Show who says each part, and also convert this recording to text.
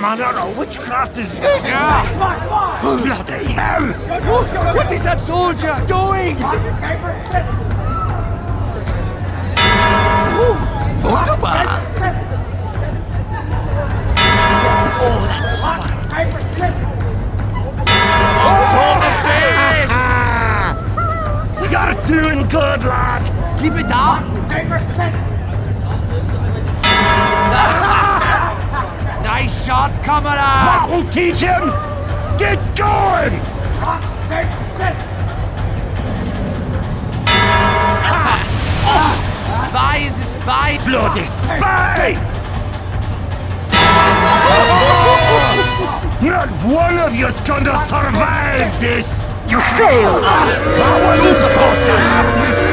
Speaker 1: manner of witchcraft is this? Bloody hell!
Speaker 2: What is that soldier doing?
Speaker 1: Wunderbar! Oh, that's smart. You're doing good, lad!
Speaker 2: Keep it up. Nice shot, comrade.
Speaker 1: That'll teach him! Get going!
Speaker 2: Spy is it spy?
Speaker 1: Bloody spy! Not one of you's gonna survive this! You failed! That wasn't supposed to happen!